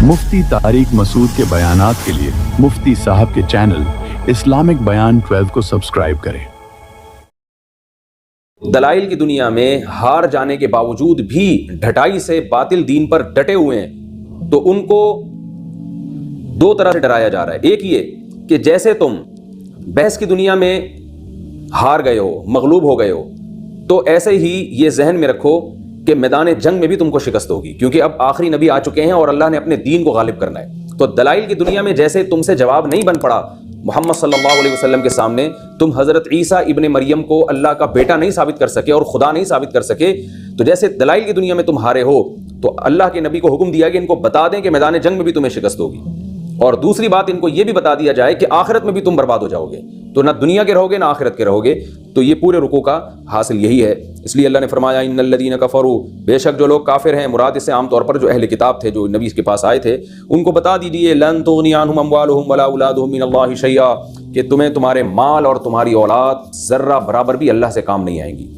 मुफ्ती तारिक मसूद के बयानात के लिए मुफ्ती साहब के चैनल इस्लामिक बयान 12 को सब्सक्राइब करें। दलाइल की दुनिया में हार जाने के बावजूद भी ढटाई से बातिल दीन पर डटे हुए हैं, तो उनको दो तरह से डराया जा रहा है। एक ये कि जैसे तुम बहस की दुनिया में हार गए हो, मगलूब हो गए हो, तो ऐसे ही ये जहन में रखो कि मैदान जंग में भी तुमको शिकस्त होगी, क्योंकि अब आखिरी नबी आ चुके हैं और अल्लाह ने अपने दीन को गालिब करना है। तो दलाइल की दुनिया में जैसे तुमसे जवाब नहीं बन पड़ा मोहम्मद सल्लल्लाहु अलैहि वसल्लम के सामने, तुम हजरत ईसा इब्ने मरियम को अल्लाह का बेटा नहीं साबित कर सके और खुदा नहीं साबित कर सके, तो जैसे दलाइल की दुनिया में तुम हारे हो, तो अल्लाह के नबी को हुक्म दिया कि इनको बता दें कि मैदान जंग में भी तुम्हें शिकस्त होगी। और दूसरी बात, इनको यह भी बता दिया जाए कि आखिरत में भी तुम बर्बाद हो जाओगे, तो ना दुनिया के रहोगे ना आखिरत के रहोगे। तो ये पूरे रुकू का हासिल यही है। इसलिए अल्लाह ने फरमाया इन्नल्लज़ीना कफ़रू, बेशक जो लोग काफिर हैं, मुराद इससे आमतौर पर जो अहले किताब थे, जो नबी के पास आए थे, उनको बता दीजिए लन तुग़नी अन्हुम अम्वालुहुम वला औलादुहुम मिनल्लाहि शैआ, कि तुम्हें तुम्हारे माल और तुम्हारी औलाद ज़र्रा बराबर भी अल्लाह से काम नहीं आएंगी।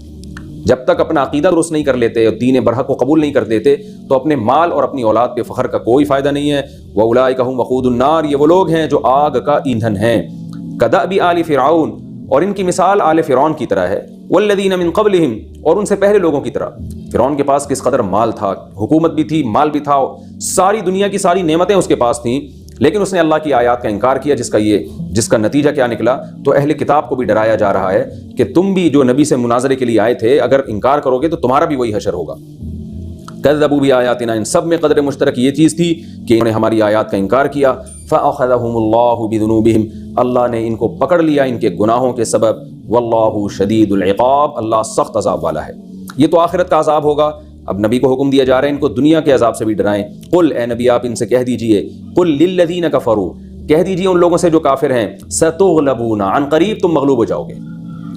जब तक अपना अकीदा दुरुस्त नहीं कर लेते और दीन बरहक को कबूल नहीं कर देते, तो अपने माल और अपनी औलाद पे फ़ख्र का कोई फ़ायदा नहीं है। व उलाइका हुम वक़ूदुन नार, ये वो लोग हैं जो आग का ईंधन हैं। कदअबि आलि फ़िरऔन, और इनकी मिसाल आले फ़िरऔन की तरह है। वल्लज़ीना मिन क़ब्लिहिम, और उनसे पहले लोगों की तरह। फ़िरऔन के पास किस कदर माल था, हुकूमत भी थी, माल भी था, सारी दुनिया की सारी नेमतें उसके पास थीं, लेकिन उसने अल्लाह की आयत का इनकार किया, जिसका नतीजा क्या निकला। तो अहले किताब को भी डराया जा रहा है कि तुम भी जो नबी से मुनाजरे के लिए आए थे, अगर इनकार करोगे तो तुम्हारा भी वही हशर होगा। कज़्ज़बू बि आयातिना, इन सब में क़द्र मुश्तरक ये चीज़ थी कि इन्होंने हमारी आयत का इनकार किया। फ़अख़ज़हुमुल्लाहु बिज़ुनूबिहिम, अल्लाह ने इनको पकड़ लिया इनके गुनाहों के सबब। वल्लाहु शदीदुल इक़ाब, अल्लाह सख्त अज़ाब वाला है। ये तो आखिरत का अज़ाब होगा। अब नबी को हुक्म दिया जा रहा है इनको दुनिया के अज़ाब से भी डराएं। कुल, ए नबी आप इनसे कह दीजिए, कुल लिल्लज़ीना कफ़रू, कह दीजिए उन लोगों से जो काफिर हैं, सतुग़लबूना, अन क़रीब तुम मग़लूब हो जाओगे।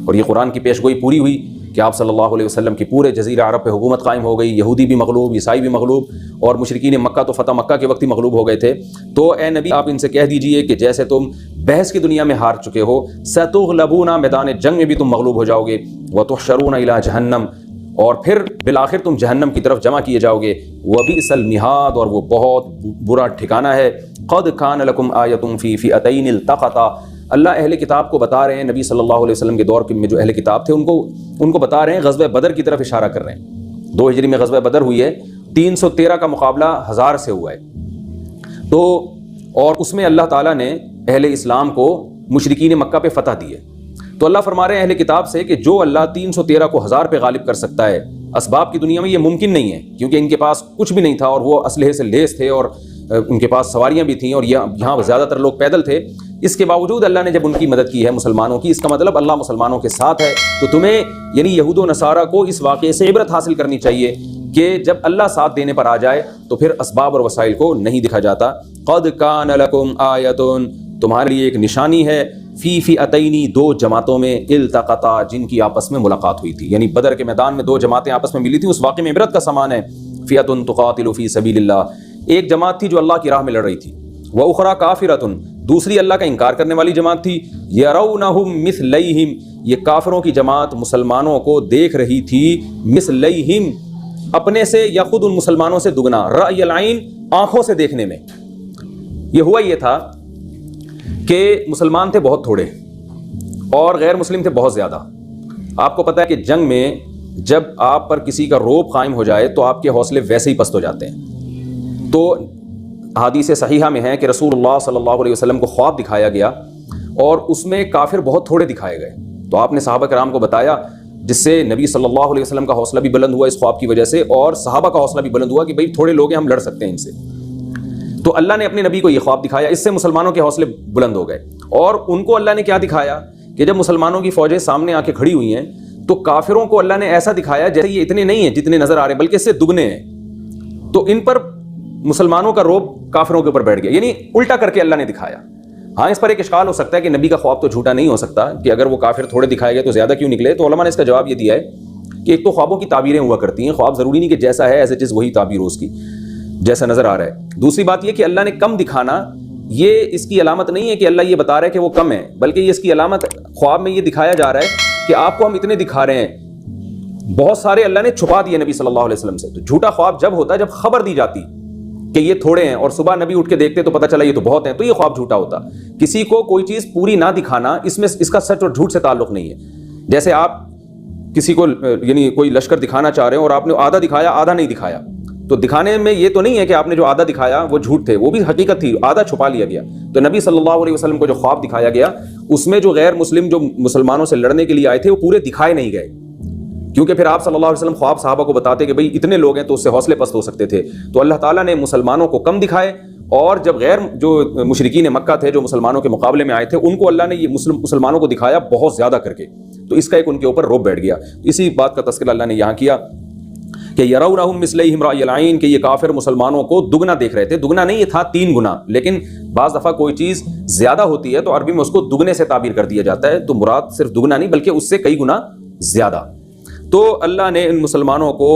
और ये कुरान की पेशगोई पूरी हुई कि आप सल्लल्लाहु अलैहि वसल्लम की पूरे जज़ीरा अरब पे हुकूमत कायम हो गई। यहूदी भी मग़लूब, ईसाई भी मग़लूब, और मुशरिकीन मक्का तो फ़तह मक्का के वक्त ही मग़लूब हो गए थे। तो ए नबी आप इनसे कह दीजिए कि जैसे तुम बहस की दुनिया में हार चुके हो, सतुग़लबूना, मैदान जंग में भी तुम मग़लूब हो जाओगे। व तुहशरूना इला जहन्नम, और फिर बिलाखिर तुम जहन्नम की तरफ जमा किए जाओगे। वबिअसल मिहाद, और वो बहुत बुरा ठिकाना है। क़द कान लकुम आयतुम फ़ी फ़िअतैन इल्तक़ता, अल्लाह अहले किताब को बता रहे हैं, नबी सल्लल्लाहु अलैहि वसल्लम के दौर में जो अहले किताब थे उनको बता रहे हैं, ग़ज़वा बदर की तरफ इशारा कर रहे हैं। 2 हिजरी में ग़ज़वा बदर हुई है, 313 का मुकाबला 1000 से हुआ है। तो और उसमें अल्लाह ताला ने अहले इस्लाम को मुशरिकीन मक्का पे फ़तह दी है। तो अल्लाह फरमा रहे हैं अहले किताब से कि जो अल्लाह 313 को 1000 पे गालिब कर सकता है, असबाब की दुनिया में ये मुमकिन नहीं है, क्योंकि इनके पास कुछ भी नहीं था और वो असलहे से लेस थे और उनके पास सवारियां भी थीं, और यहाँ ज़्यादातर लोग पैदल थे। इसके बावजूद अल्लाह ने जब उनकी मदद की है मुसलमानों की, इसका मतलब अल्लाह मुसलमानों के साथ है। तो तुम्हें यानी यहूद व नसारा को इस वाक़े से इबरत हासिल करनी चाहिए कि जब अल्लाह साथ देने पर आ जाए तो फिर असबाब और वसाइल को नहीं दिखा जाता। क़द कान लकुम आयतुन, तुम्हारे लिए एक निशानी है, फ़ी फ़िअतैनी, 2 जमातों में, इल्तक़ता, जिनकी आपस में मुलाकात हुई थी। यानी बदर के मैदान में 2 जमातें आपस में मिली थी, उस वाक़े में इबरत का समान है। फ़िअतुन तुक़ातिलु फ़ी सबीलिल्लाह, एक जमात थी जो अल्लाह की राह में लड़ रही थी। व उख़रा काफ़िरतुन, दूसरी अल्लाह का इनकार करने वाली जमात थी। यरौनहुम मिस्लैहिम, ये काफिरों की जमात मुसलमानों को देख रही थी, मिस्लैहिम, अपने से या खुद उन मुसलमानों से दुगना, रअयल ऐन, आंखों से देखने में। ये हुआ ये था कि मुसलमान थे बहुत थोड़े और गैर मुस्लिम थे बहुत ज़्यादा। आपको पता है कि जंग में जब आप पर किसी का रोब कायम हो जाए तो आपके हौसले वैसे ही पस्त हो जाते हैं। तो हदीस सहीहा में है कि रसूलुल्लाह सल्लल्लाहु अलैहि वसल्लम को ख्वाब दिखाया गया और उसमें काफिर बहुत थोड़े दिखाए गए। तो आपने सहाबा कराम को बताया, जिससे नबी सल्लल्लाहु अलैहि वसल्लम का हौसला भी बुलंद हुआ इस ख्वाब की वजह से, और सहाबा का हौसला भी बुलंद हुआ कि भाई थोड़े लोग हैं, हम लड़ सकते हैं इनसे। तो अल्लाह ने अपने नबी को ये ख्वाब दिखाया, इससे मुसलमानों के हौसले बुलंद हो गए। और उनको अल्लाह ने क्या दिखाया कि जब मुसलमानों की फौजें सामने आके खड़ी हुई हैं तो काफिरों को अल्लाह ने ऐसा दिखाया जैसे ये इतने नहीं हैं जितने नजर आ रहे, बल्कि इससे दुगने हैं। तो इन पर मुसलमानों का रोब काफिरों के ऊपर बैठ गया, यानी उल्टा करके अल्लाह ने दिखाया। हाँ, इस पर एक इश्काल हो सकता है कि नबी का ख्वाब तो झूठा नहीं हो सकता, कि अगर वो काफिर थोड़े दिखाए गए तो ज्यादा क्यों निकले। तो उलमा ने इसका जवाब ये दिया है कि एक तो ख्वाबों की ताबीरें हुआ करती हैं, ख्वाब जरूरी नहीं कि जैसा है एज इट इज वही ताबीर हो उसकी, जैसा नजर आ रहा है। दूसरी बात यह कि अल्लाह ने कम दिखाना, ये इसकी अलामत नहीं है कि अल्लाह ये बता रहा है कि वो कम है, बल्कि ये इसकी अलामत ख्वाब में ये दिखाया जा रहा है कि आपको हम इतने दिखा रहे हैं। बहुत सारे अल्लाह ने छुपा दिए नबी सल्लल्लाहु अलैहि वसल्लम से। तो झूठा ख्वाब जब होता है जब खबर दी जाती کہ یہ تھوڑے ہیں اور صبح نبی اٹھ کے دیکھتے تو پتہ چلا یہ تو بہت ہیں، تو یہ خواب جھوٹا ہوتا۔ کسی کو کوئی چیز پوری نہ دکھانا، اس میں اس کا سچ اور جھوٹ سے تعلق نہیں ہے۔ جیسے آپ کسی کو یعنی کوئی لشکر دکھانا چاہ رہے ہیں اور آپ نے آدھا دکھایا آدھا نہیں دکھایا، تو دکھانے میں یہ تو نہیں ہے کہ آپ نے جو آدھا دکھایا وہ جھوٹ تھے، وہ بھی حقیقت تھی، آدھا چھپا لیا گیا۔ تو نبی صلی اللہ علیہ وسلم کو جو خواب دکھایا گیا اس میں جو غیر مسلم جو مسلمانوں سے لڑنے کے لیے آئے تھے وہ پورے دکھائے نہیں گئے، کیونکہ پھر آپ صلی اللہ علیہ وسلم خواب صحابہ کو بتاتے کہ بھئی اتنے لوگ ہیں تو اس سے حوصلے پست ہو سکتے تھے، تو اللہ تعالیٰ نے مسلمانوں کو کم دکھائے، اور جب غیر جو مشرکین مکہ تھے جو مسلمانوں کے مقابلے میں آئے تھے ان کو اللہ نے یہ مسلمانوں کو دکھایا بہت زیادہ کر کے، تو اس کا ایک ان کے اوپر رعب بیٹھ گیا۔ اسی بات کا تذکرہ اللہ نے یہاں کیا کہ یرونہم مثلیہم رأی العین، کہ یہ کافر مسلمانوں کو دگنا دیکھ رہے تھے، دگنا نہیں یہ تھا 3 گنا، لیکن بعض دفعہ کوئی چیز زیادہ ہوتی ہے تو عربی میں اس کو دگنے سے تعبیر کر دیا جاتا ہے، تو مراد صرف دگنا نہیں بلکہ اس سے کئی گنا زیادہ۔ تو اللہ نے ان مسلمانوں کو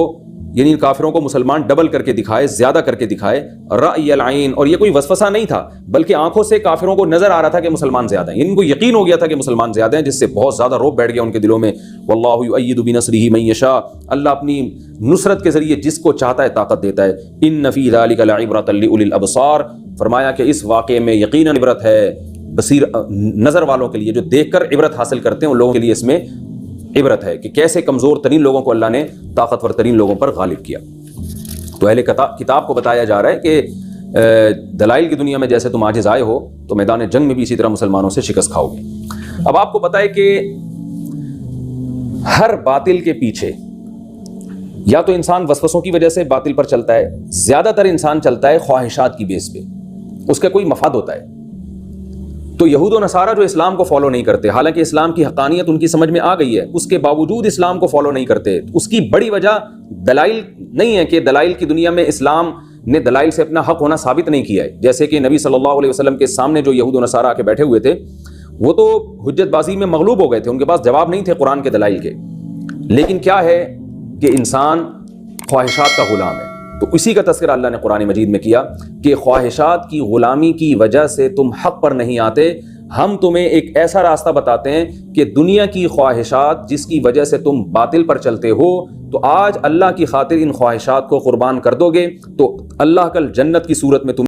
یعنی کافروں کو مسلمان ڈبل کر کے دکھائے، زیادہ کر کے دکھائے، رأی العین، اور یہ کوئی وسوسہ نہیں تھا بلکہ آنکھوں سے کافروں کو نظر آ رہا تھا کہ مسلمان زیادہ ہیں، ان کو یقین ہو گیا تھا کہ مسلمان زیادہ ہیں، جس سے بہت زیادہ رعب بیٹھ گیا ان کے دلوں میں۔ واللہ یؤید بنصرہ من یشاء، اللہ اپنی نصرت کے ذریعے جس کو چاہتا ہے طاقت دیتا ہے۔ ان فی ذلک لعبرۃ لأولی الابصار، فرمایا کہ اس واقعے میں یقیناً عبرت ہے بصیر نظر والوں کے لیے، جو دیکھ کر عبرت حاصل کرتے ہیں ان لوگوں کے لیے اس میں عبرت ہے کہ کیسے کمزور ترین لوگوں کو اللہ نے طاقتور ترین لوگوں پر غالب کیا۔ تو اہل کتاب کو بتایا جا رہا ہے کہ دلائل کی دنیا میں جیسے تم عاجز آئے ہو تو میدان جنگ میں بھی اسی طرح مسلمانوں سے شکست کھاؤ گے۔ اب آپ کو پتہ ہے کہ ہر باطل کے پیچھے یا تو انسان وسوسوں کی وجہ سے باطل پر چلتا ہے، زیادہ تر انسان چلتا ہے خواہشات کی بیس پہ، اس کا کوئی مفاد ہوتا ہے۔ تو یہود و نصارہ جو اسلام کو فالو نہیں کرتے، حالانکہ اسلام کی حقانیت ان کی سمجھ میں آ گئی ہے، اس کے باوجود اسلام کو فالو نہیں کرتے، اس کی بڑی وجہ دلائل نہیں ہے کہ دلائل کی دنیا میں اسلام نے دلائل سے اپنا حق ہونا ثابت نہیں کیا ہے۔ جیسے کہ نبی صلی اللہ علیہ وسلم کے سامنے جو یہود و نصارہ آ کے بیٹھے ہوئے تھے وہ تو حجت بازی میں مغلوب ہو گئے تھے، ان کے پاس جواب نہیں تھے قرآن کے دلائل کے، لیکن کیا ہے کہ انسان خواہشات کا غلام ہے۔ تو اسی کا تذکرہ اللہ نے قرآن مجید میں کیا کہ خواہشات کی غلامی کی وجہ سے تم حق پر نہیں آتے، ہم تمہیں ایک ایسا راستہ بتاتے ہیں کہ دنیا کی خواہشات جس کی وجہ سے تم باطل پر چلتے ہو، تو آج اللہ کی خاطر ان خواہشات کو قربان کر دو گے تو اللہ کل جنت کی صورت میں تم